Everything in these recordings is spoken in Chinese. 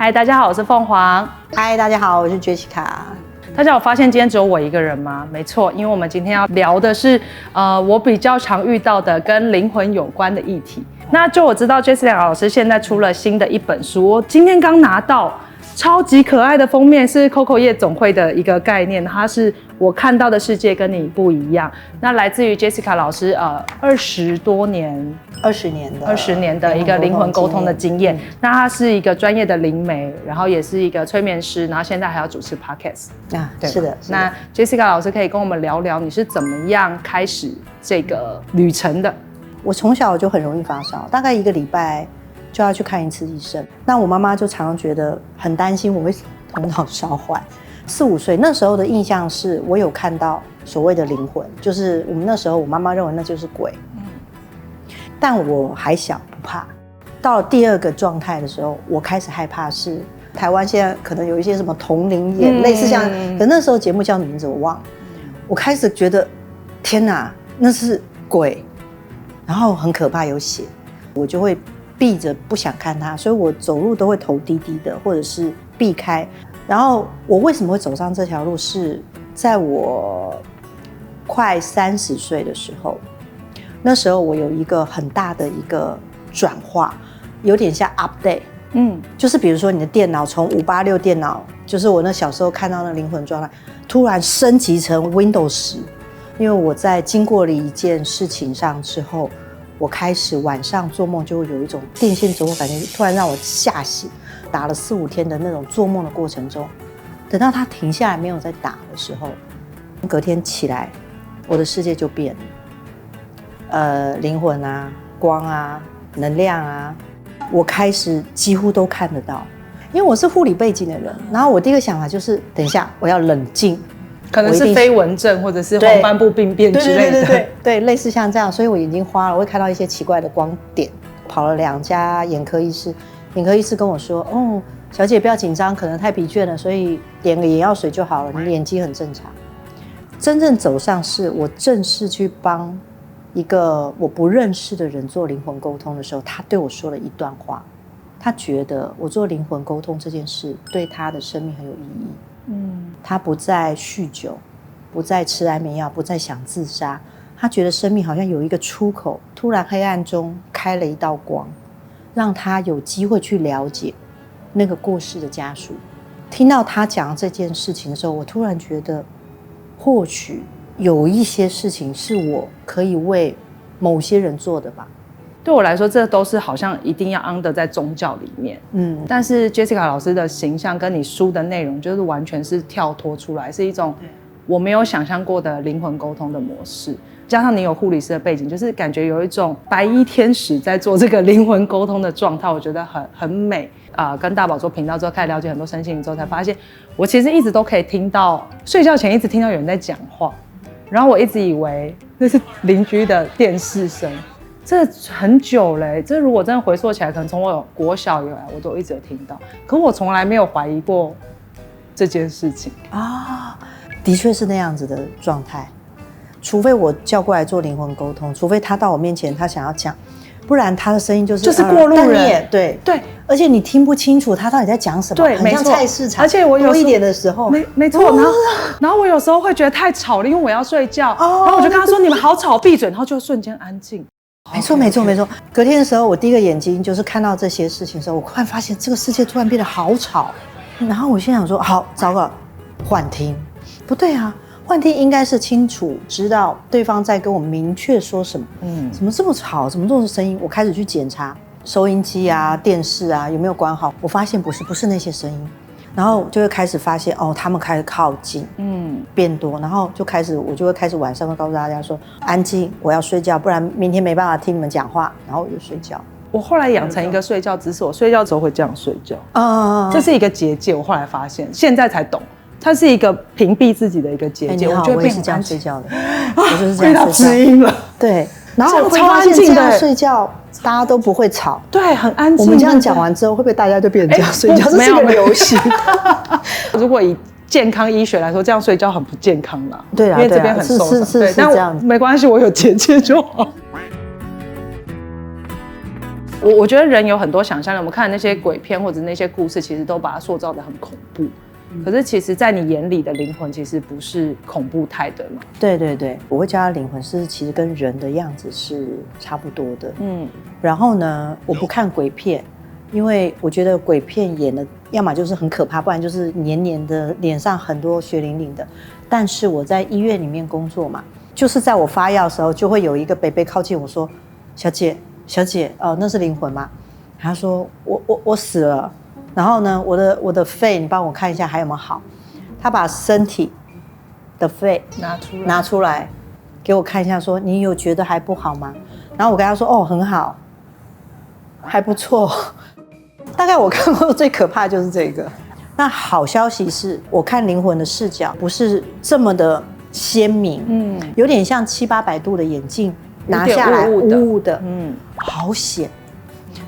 嗨，大家好，我是凤凰。嗨，大家好，我是 Jessica。大家有发现今天只有我一个人吗？没错，因为我们今天要聊的是，我比较常遇到的跟灵魂有关的议题。那就我知道 Jessica 老师现在出了新的一本书，我今天刚拿到。超级可爱的封面是 Coco 夜总会的一个概念，它是我看到的世界跟你不一样。那来自于 Jessica 老师20年的一个灵魂沟通的经验。那她是一个专业的灵媒，然后也是一个催眠师，然后现在还要主持 Podcast。对，是的。那 Jessica 老师可以跟我们聊聊你是怎么样开始这个旅程的？我从小就很容易发烧，大概1个礼拜就要去看一次医生。那我妈妈就常常觉得很担心我会头脑烧坏。4、5岁那时候的印象是我有看到所谓的灵魂，就是我们那时候我妈妈认为那就是鬼。但我还小不怕。到了第2个状态的时候，我开始害怕是台湾现在可能有一些什么同龄眼，类似像，可那时候节目叫名字我忘了。我开始觉得天哪，那是鬼，然后很可怕，有血，我就会避着不想看它，所以我走路都会头低低的，或者是避开。然后我为什么会走上这条路，是在我快30岁的时候，那时候我有一个很大的一个转化，有点像 update。就是比如说你的电脑从586电脑，就是我那小时候看到那灵魂状态，突然升级成 Windows 10。因为我在经过了一件事情上之后，我开始晚上做梦就会有一种电线走火感觉，突然让我吓醒。打了4、5天的那种做梦的过程中，等到它停下来没有再打的时候，隔天起来，我的世界就变了。灵魂啊，光啊，能量啊，我开始几乎都看得到。因为我是护理背景的人，然后我第一个想法就是，等一下我要冷静。可能是飞蚊症或者是黄斑部病变之类的，对，类似像这样，所以我眼睛花了，我会看到一些奇怪的光点。跑了2家眼科医师，眼科医师跟我说：“哦，小姐不要紧张，可能太疲倦了，所以点个眼药水就好了，你眼睛很正常。”真正走上是我正式去帮一个我不认识的人做灵魂沟通的时候，他对我说了一段话，他觉得我做灵魂沟通这件事对他的生命很有意义。他不再酗酒，不再吃安眠药，不再想自杀。他觉得生命好像有一个出口，突然黑暗中开了一道光，让他有机会去了解那个过世的家属。听到他讲这件事情的时候，我突然觉得，或许有一些事情是我可以为某些人做的吧。对我来说，这都是好像一定要 under 在宗教里面。但是 Jessica 老师的形象跟你书的内容，就是完全是跳脱出来，是一种我没有想象过的灵魂沟通的模式。加上你有护理师的背景，就是感觉有一种白衣天使在做这个灵魂沟通的状态，我觉得很美。跟大宝做频道之后，开始了解很多身心灵之后，才发现我其实一直都可以听到，睡觉前一直听到有人在讲话，然后我一直以为那是邻居的电视声。这很久了，这如果真的回溯起来，可能从我有国小以来，我都一直有听到，可我从来没有怀疑过这件事情啊。的确是那样子的状态，除非我叫过来做灵魂沟通，除非他到我面前，他想要讲，不然他的声音就是过路人。对，而且你听不清楚他到底在讲什么。对，没错。菜市场，而且我有多一点的时候，没错。然后我有时候会觉得太吵了，因为我要睡觉，然后我就跟他说：“你们好吵，闭嘴。”然后就瞬间安静。没错。隔天的时候，我第一个眼睛就是看到这些事情的时候，我突然发现这个世界突然变得好吵。然后我心想说：“好，糟糕，幻听。不对啊，幻听应该是清楚知道对方在跟我明确说什么。怎么这么吵？怎么这么声音？”我开始去检查收音机啊、电视啊有没有关好。我发现不是那些声音。然后就会开始发现他们开始靠近，变多，然后我就会开始晚上会告诉大家说安静，我要睡觉，不然明天没办法听你们讲话，然后我就睡觉。我后来养成一个睡觉姿势，我睡觉之后会这样睡觉，这是一个结界。我后来发现，现在才懂，它是一个屏蔽自己的一个结界。我也是这样睡觉的，我就是这样睡觉。知音了，对，然后我会发现这样睡觉。大家都不会吵，对，很安静。我们这样讲完之后，会不会大家就变成这样睡觉？这是一个游戏。如果以健康医学来说，这样睡觉很不健康啦。对啊，因为这边很受伤。是这样。没关系，我有结界就好。我觉得人有很多想象力，我们看那些鬼片或者那些故事，其实都把它塑造得很恐怖。可是其实，在你眼里的灵魂，其实不是恐怖态的嘛？对对对，我会叫它灵魂，是其实跟人的样子是差不多的。然后呢，我不看鬼片，因为我觉得鬼片演的要么就是很可怕，不然就是黏黏的，脸上很多血淋淋的。但是我在医院里面工作嘛，就是在我发药的时候，就会有一个伯伯靠近我说：“小姐，小姐，那是灵魂吗？”他说：“我死了。”然后呢，我的肺，你帮我看一下还有没有好？他把身体的肺拿出来，给我看一下，说你有觉得还不好吗？然后我跟他说，哦，很好，还不错。大概我看过最可怕的就是这个。那好消息是我看灵魂的视角不是这么的鲜明，有点像700-800度的眼镜拿下来，雾雾的，好险。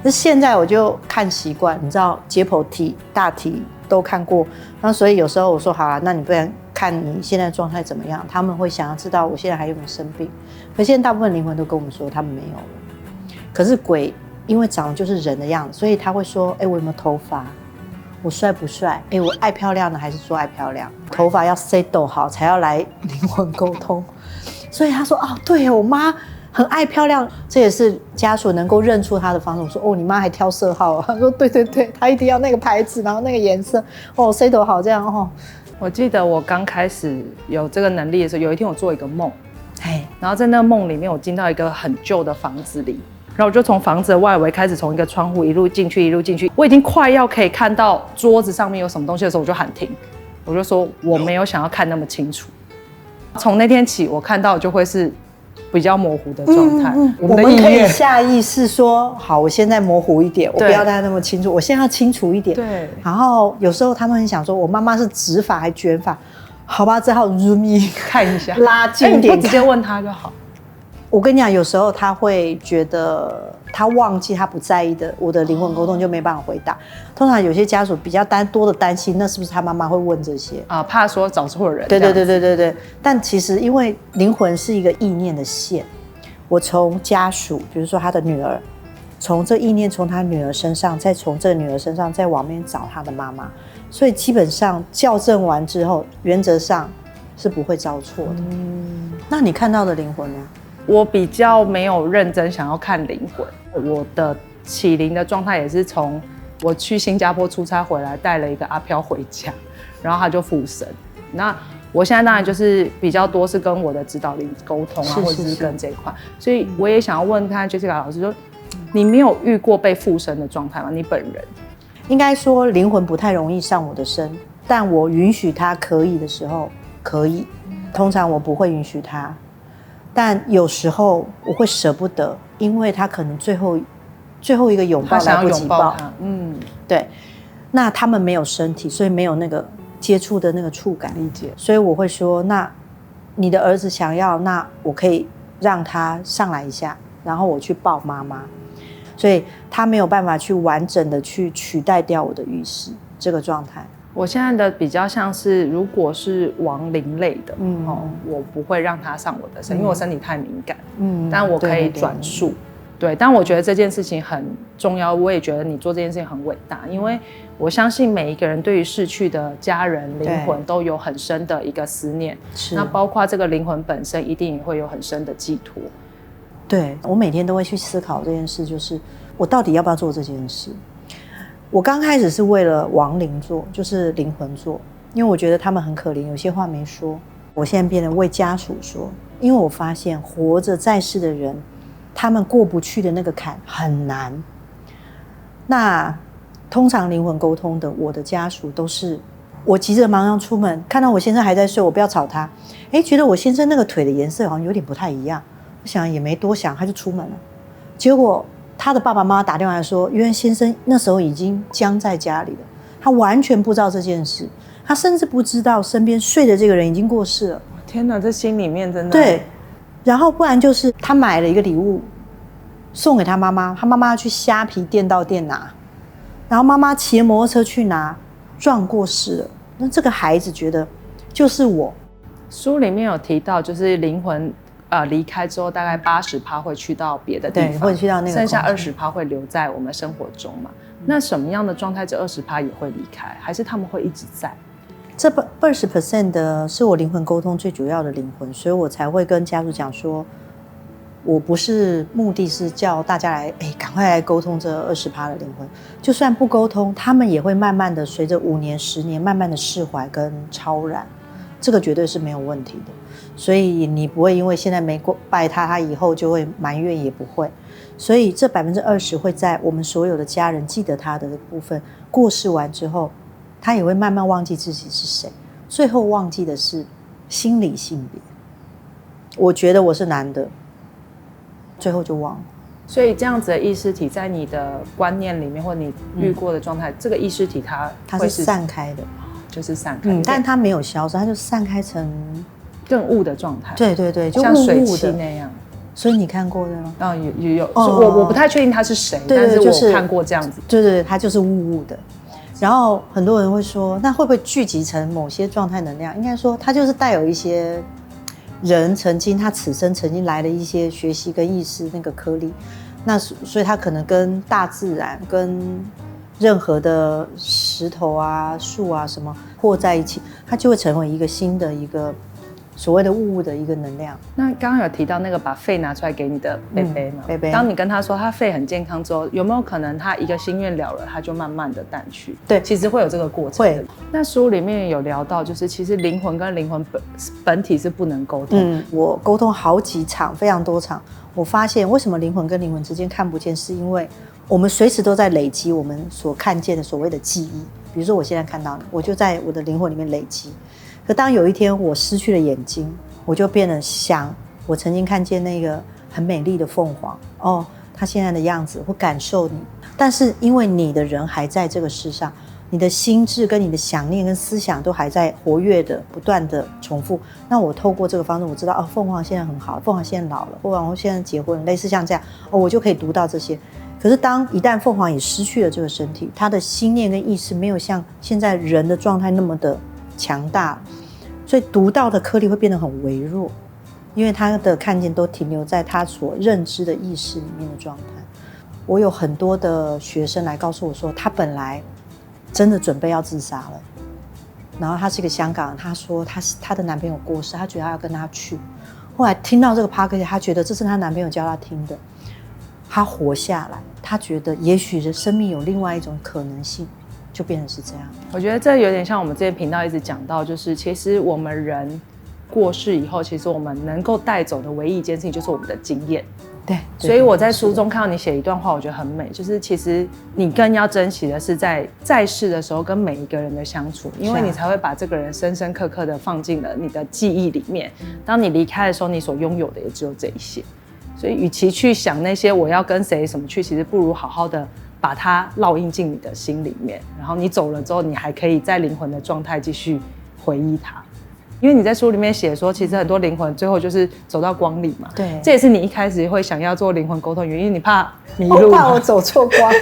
那现在我就看习惯，你知道解剖体、大体都看过，那所以有时候我说好了，那你不然看你现在状态怎么样？他们会想要知道我现在还有没有生病。可现在大部分灵魂都跟我们说他们没有了。可是鬼因为长得就是人的样子，所以他会说：我有没有头发？我帅不帅？我爱漂亮呢，还是说爱漂亮？头发要 set 好才要来灵魂沟通。所以他说：哦，对，我妈很爱漂亮，这也是家属能够认出她的方式。我说：哦，你妈还挑色号啊？他说：对对对，她一定要那个牌子，然后那个颜色，哦 set 好这样哦。我记得我刚开始有这个能力的时候，有一天我做一个梦，然后在那个梦里面，我进到一个很旧的房子里，然后我就从房子的外围开始，从一个窗户一路进去，一路进去，我已经快要可以看到桌子上面有什么东西的时候，我就喊停，我就说我没有想要看那么清楚。从那天起，我看到就会是比较模糊的状态。我们可以下意识说，好，我现在模糊一点，我不要大家那么清楚，我现在要清楚一点。对。然后有时候他们很想说，我妈妈是直发还卷发，好吧，只好 zoom in 看一下，拉近一点，你不直接问他就好。我跟你讲，有时候他会觉得他忘记他不在意的，我的灵魂沟通就没办法回答。通常有些家属比较多的担心，那是不是他妈妈会问这些啊？怕说找错人。对。但其实因为灵魂是一个意念的线，我从家属，比如说他的女儿，从这意念从他女儿身上，再从这女儿身上，再往面找他的妈妈，所以基本上校正完之后，原则上是不会招错的。那你看到的灵魂呢？我比较没有认真想要看灵魂，我的起灵的状态也是从我去新加坡出差回来，带了一个阿飘回家，然后他就附身。那我现在当然就是比较多是跟我的指导灵沟通啊，或者是跟这一块，所以我也想要问看 Jessica 老师说，你没有遇过被附身的状态吗？你本人应该说灵魂不太容易上我的身，但我允许他可以的时候可以，通常我不会允许他。但有时候我会舍不得，因为他可能最后一个拥抱来不及抱，对。那他们没有身体，所以没有那个接触的那个触感，理解。所以我会说，那你的儿子想要，那我可以让他上来一下，然后我去抱妈妈，所以他没有办法去完整的去取代掉我的意识这个状态。我现在的比较像是，如果是亡灵类的，我不会让他上我的身，因为我身体太敏感，但我可以转述，对。但我觉得这件事情很重要，我也觉得你做这件事情很伟大，因为我相信每一个人对于逝去的家人灵魂都有很深的一个思念，那包括这个灵魂本身一定也会有很深的寄托。对，我每天都会去思考这件事，就是我到底要不要做这件事。我刚开始是为了亡灵做，就是灵魂做，因为我觉得他们很可怜，有些话没说。我现在变成为家属说，因为我发现活着在世的人，他们过不去的那个坎很难。那通常灵魂沟通的，我的家属都是我急着忙上出门，看到我先生还在睡，我不要吵他。觉得我先生那个腿的颜色好像有点不太一样，我想也没多想，他就出门了。结果他的爸爸妈妈打电话来说，因为先生那时候已经僵在家里了，他完全不知道这件事，他甚至不知道身边睡的这个人已经过世了。天哪，这心里面真的对。然后不然就是他买了一个礼物送给他妈妈，他妈妈要去虾皮店到店拿，然后妈妈骑摩托车去拿，撞过世了。那这个孩子觉得就是我。书里面有提到，就是灵魂离开之后，大概80%会去到别的地方，对，会去到那个，剩下20%会留在我们生活中嘛。那什么样的状态，这20%也会离开，还是他们会一直在？这20% 的是我灵魂沟通最主要的灵魂，所以我才会跟家属讲说，我不是目的是叫大家来，赶快来沟通这20%的灵魂，就算不沟通，他们也会慢慢的随着5年、10年，慢慢的释怀跟超然，这个绝对是没有问题的。所以你不会因为现在没拜他，他以后就会埋怨，也不会。所以这20%会在我们所有的家人记得他的部分过世完之后。他也会慢慢忘记自己是谁，最后忘记的是心理性别。我觉得我是男的，最后就忘了。所以这样子的意识体，在你的观念里面，或你遇过的状态，这个意识体它是散开的，就是散开。但它没有消失，它就散开成更雾的状态。对对对，就像水汽那样。所以你看过的吗？有。我不太确定他是谁，但是我看过这样子。对对，他就是雾雾的。然后很多人会说，那会不会聚集成某些状态能量？应该说，它就是带有一些人他此生曾经来了一些学习跟意识那个颗粒，那所以它可能跟大自然、跟任何的石头啊、树啊什么和在一起，它就会成为一个新的一个所谓的物的一个能量。那刚刚有提到那个把肺拿出来给你的贝贝嘛？贝贝，当你跟他说他肺很健康之后，有没有可能他一个心愿了了，他就慢慢的淡去？对，其实会有这个过程。会。那书里面有聊到，就是其实灵魂跟灵魂本体是不能沟通。我沟通好几场，非常多场，我发现为什么灵魂跟灵魂之间看不见，是因为我们随时都在累积我们所看见的所谓的记忆。比如说我现在看到你，我就在我的灵魂里面累积。可当有一天我失去了眼睛，我就变得想我曾经看见那个很美丽的凤凰，它现在的样子，我感受你。但是因为你的人还在这个世上，你的心智跟你的想念跟思想都还在活跃的不断的重复，那我透过这个方式我知道凤凰现在很好，凤凰现在老了，凤凰现在结婚了，类似像这样我就可以读到这些。可是一旦凤凰也失去了这个身体，他的心念跟意识没有像现在人的状态那么的强大，所以读到的颗粒会变得很微弱，因为他的看见都停留在他所认知的意识里面的状态。我有很多的学生来告诉我说，他本来真的准备要自杀了，然后他是一个香港人，他说他的男朋友过世，他觉得他要跟他去，后来听到这个 podcast， 他觉得这是他男朋友教他听的，他活下来，他觉得也许生命有另外一种可能性，就变成是这样。我觉得这有点像我们这些频道一直讲到，就是其实我们人过世以后，其实我们能够带走的唯一一件事情就是我们的经验。对，所以我在书中看到你写一段话，我觉得很美，就是其实你更要珍惜的是在世的时候跟每一个人的相处，因为你才会把这个人深深刻刻的放进了你的记忆里面。当你离开的时候，你所拥有的也只有这一些。所以与其去想那些我要跟谁什么去，其实不如好好的把它烙印进你的心里面，然后你走了之后，你还可以在灵魂的状态继续回忆它。因为你在书里面写说，其实很多灵魂最后就是走到光里嘛。对，这也是你一开始会想要做灵魂沟通的原因，你怕迷路，我怕我走错光。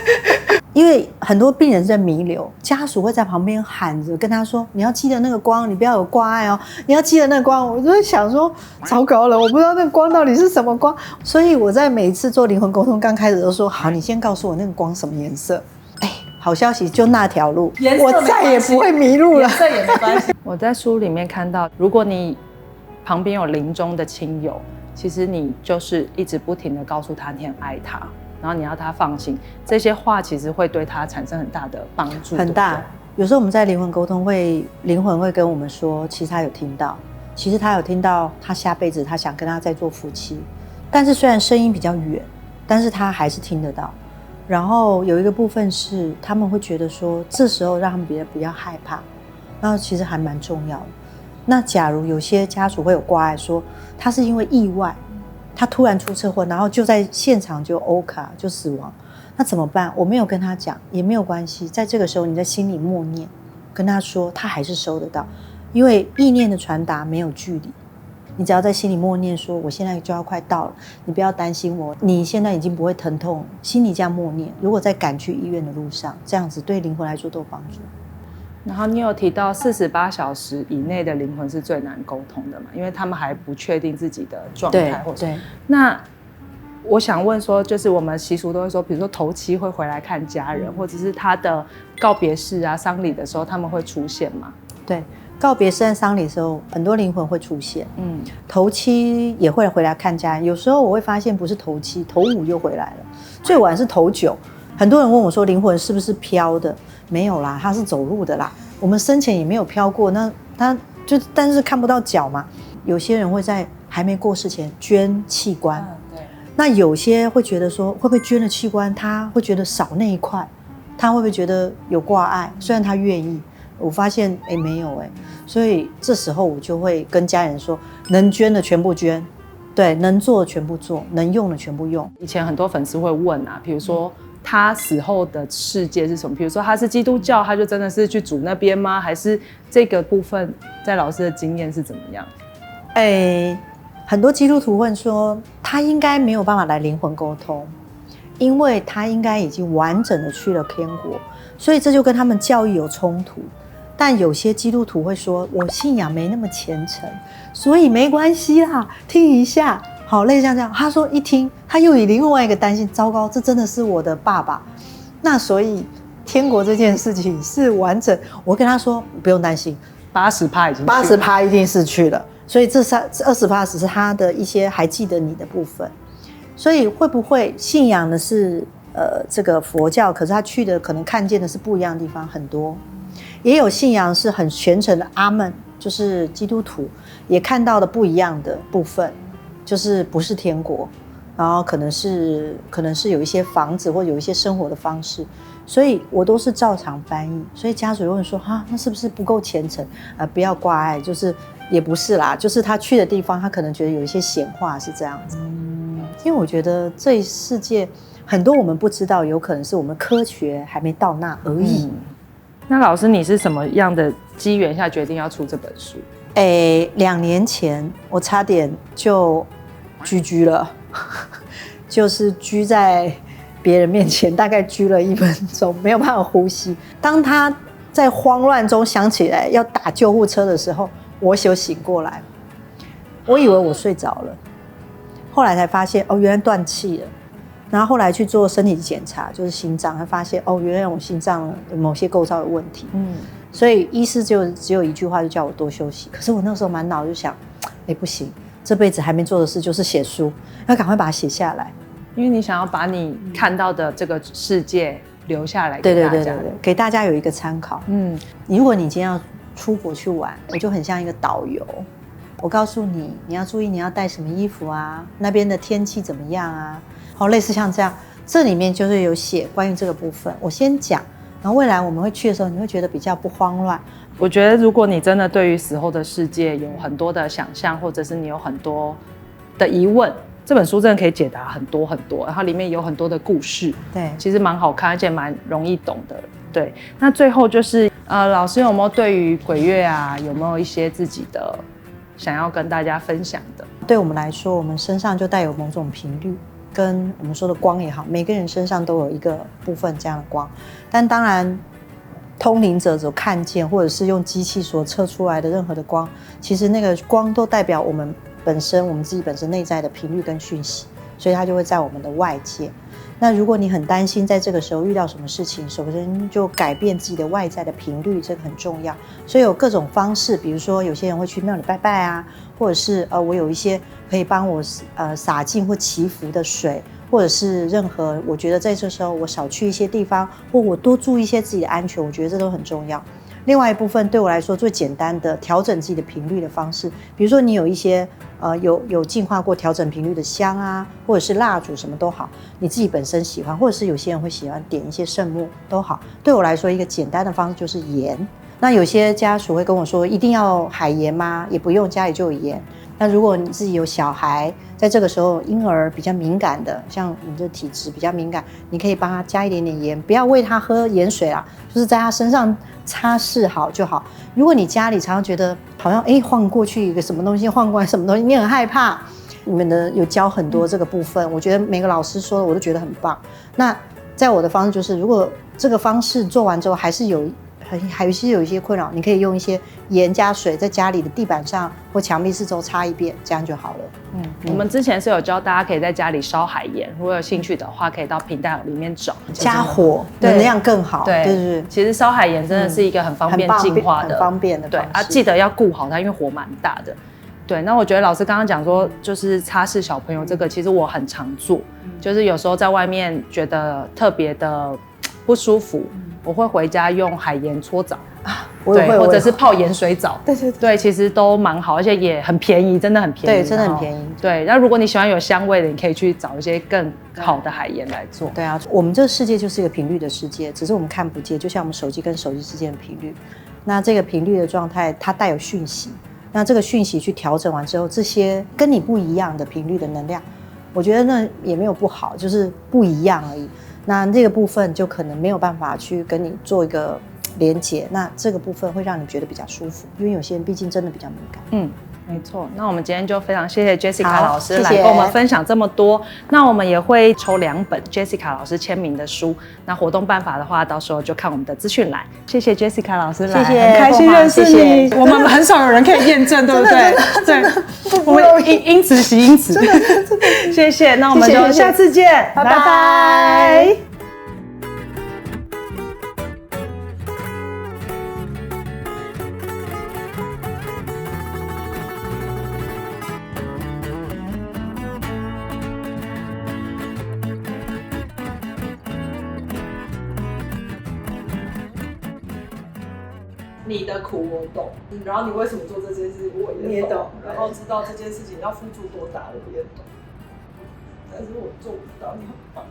因为很多病人在弥留，家属会在旁边喊着跟他说：“你要记得那个光，你不要有挂碍哦，你要记得那个光。”我就会想说，糟糕了，我不知道那个光到底是什么光。所以我在每一次做灵魂沟通，刚开始都说：“好，你先告诉我那个光什么颜色。”好消息，就那条路，我再也不会迷路了。颜色也没关系。我在书里面看到，如果你旁边有临终的亲友，其实你就是一直不停的告诉他你很爱他，然后你要他放心，这些话其实会对他产生很大的帮助。很大。有时候我们在灵魂沟通灵魂会跟我们说，其实他有听到，其实他有听到他下辈子他想跟他再做夫妻，但是虽然声音比较远，但是他还是听得到。然后有一个部分是他们会觉得说，这时候让他们不要害怕，然后其实还蛮重要的。那假如有些家属会有挂碍说，他是因为意外，他突然出车祸，然后就在现场就欧卡就死亡，那怎么办？我没有跟他讲也没有关系，在这个时候你在心里默念，跟他说，他还是收得到，因为意念的传达没有距离。你只要在心里默念说，我现在就要快到了，你不要担心我，你现在已经不会疼痛，心里这样默念。如果在赶去医院的路上，这样子对灵魂来说都有帮助。然后你有提到48小时以内的灵魂是最难沟通的嘛？因为他们还不确定自己的状态，或者那我想问说，就是我们习俗都会说，比如说头七会回来看家人，或者是他的告别式啊、丧礼的时候，他们会出现吗？对，告别式和丧礼的时候，很多灵魂会出现。头七也会回来看家人，有时候我会发现不是头七，头5就回来了，最晚是头9。很多人问我说，灵魂是不是飘的？没有啦，它是走路的啦。我们生前也没有飘过，那它就但是看不到脚嘛。有些人会在还没过世前捐器官，那有些会觉得说，会不会捐了器官，他会觉得少那一块，他会不会觉得有挂碍？虽然他愿意，我发现没有所以这时候我就会跟家人说，能捐的全部捐，对，能做的全部做，能用的全部用。以前很多粉丝会问啊，比如说他死后的世界是什么？比如说他是基督教，他就真的是去主那边吗？还是这个部分在老师的经验是怎么样？很多基督徒问说，他应该没有办法来灵魂沟通，因为他应该已经完整的去了天国，所以这就跟他们教义有冲突。但有些基督徒会说，我信仰没那么虔诚，所以没关系啦，听一下。好，类似像这样，他说一听，他又以另外一个担心，糟糕，这真的是我的爸爸。那所以天国这件事情是完整，我跟他说不用担心，80%已经去了，80%一定是去了，所以这20%只是他的一些还记得你的部分。所以会不会信仰的是这个佛教，可是他去的可能看见的是不一样的地方，很多。也有信仰是很虔诚的阿门，就是基督徒，也看到的不一样的部分。就是不是天国，然后可能是有一些房子或有一些生活的方式，所以我都是照常翻译。所以家属问说，那是不是不够虔诚？不要挂碍，就是也不是啦，就是他去的地方，他可能觉得有一些显化是这样子。因为我觉得这世界很多我们不知道，有可能是我们科学还没到那而已。那老师，你是什么样的机缘下决定要出这本书？2年前我差点就居了，就是居在别人面前，大概居了1分钟，没有办法呼吸。当他在慌乱中想起来要打救护车的时候，我就醒过来。我以为我睡着了，后来才发现原来断气了。然后后来去做身体检查，就是心脏，才发现原来我心脏有某些构造有问题。所以医师只有一句话，就叫我多休息。可是我那时候满脑就想，不行，这辈子还没做的事就是写书，要赶快把它写下来，因为你想要把你看到的这个世界留下来给大家，对，给大家有一个参考。如果你今天要出国去玩，我就很像一个导游，我告诉你，你要注意你要带什么衣服啊，那边的天气怎么样啊，类似像这样，这里面就是有写关于这个部分，我先讲。然后未来我们会去的时候，你会觉得比较不慌乱。我觉得如果你真的对于死后的世界有很多的想象，或者是你有很多的疑问，这本书真的可以解答很多很多，然后里面有很多的故事，对，其实蛮好看，而且蛮容易懂的。对，那最后就是老师有没有对于鬼月啊，有没有一些自己的想要跟大家分享的？对我们来说，我们身上就带有某种频率。跟我们说的光也好，每个人身上都有一个部分这样的光，但当然通灵者所看见或者是用机器所测出来的任何的光，其实那个光都代表我们自己本身内在的频率跟讯息，所以它就会在我们的外界。那如果你很担心在这个时候遇到什么事情，首先就改变自己的外在的频率，这个很重要。所以有各种方式，比如说有些人会去庙里拜拜啊，或者是我有一些可以帮我洒净或祈福的水，或者是任何我觉得在这时候我少去一些地方，或我多注意一些自己的安全，我觉得这都很重要。另外一部分对我来说最简单的调整自己的频率的方式，比如说你有一些有净化过调整频率的香啊，或者是蜡烛什么都好，你自己本身喜欢，或者是有些人会喜欢点一些圣木都好。对我来说一个简单的方式就是盐。那有些家属会跟我说一定要海盐吗？也不用，家里就有盐。那如果你自己有小孩，在这个时候婴儿比较敏感的，像你的体质比较敏感，你可以帮他加一点点盐，不要喂他喝盐水啦，就是在他身上擦拭好就好。如果你家里常常觉得好像晃过去一个什么东西，晃过来什么东西，你很害怕，你们的有教很多这个部分，我觉得每个老师说的我都觉得很棒。那在我的方式就是，如果这个方式做完之后还是有还有一些困扰，你可以用一些盐加水在家里的地板上或墙壁四周擦一遍，这样就好了。我们之前是有教大家可以在家里烧海盐，如果有兴趣的话，可以到频道里面找加火，能量更好。对，其实烧海盐真的是一个很方便净化的，很方便的方式。对啊，记得要顾好它，因为火蛮大的。对，那我觉得老师刚刚讲说，就是擦拭小朋友这个，其实我很常做，就是有时候在外面觉得特别的不舒服，我会回家用海盐搓澡啊，对，或者是泡盐水澡，对，其实都蛮好，而且也很便宜，真的很便宜，对，真的很便宜。对，那如果你喜欢有香味的，你可以去找一些更好的海盐来做。对啊，我们这个世界就是一个频率的世界，只是我们看不见，就像我们手机跟手机之间的频率，那这个频率的状态，它带有讯息。那这个讯息去调整完之后，这些跟你不一样的频率的能量，我觉得那也没有不好，就是不一样而已。那这个部分就可能没有办法去跟你做一个连结，那这个部分会让你觉得比较舒服，因为有些人毕竟真的比较敏感。没错，那我们今天就非常谢谢 Jessica 老师来跟我们分享这么多。那我们也会抽2本 Jessica 老师签名的书。那活动办法的话，到时候就看我们的资讯栏。谢谢 Jessica 老师来，谢谢，很开心认识你。我们很少有人可以验证，对不对？对，我们因此习因此。谢谢，那我们就下次见，拜拜。你的苦我懂，然后你为什么做这件事我也懂，然后知道这件事情要付出多大我也懂，但是我做不到，你很棒。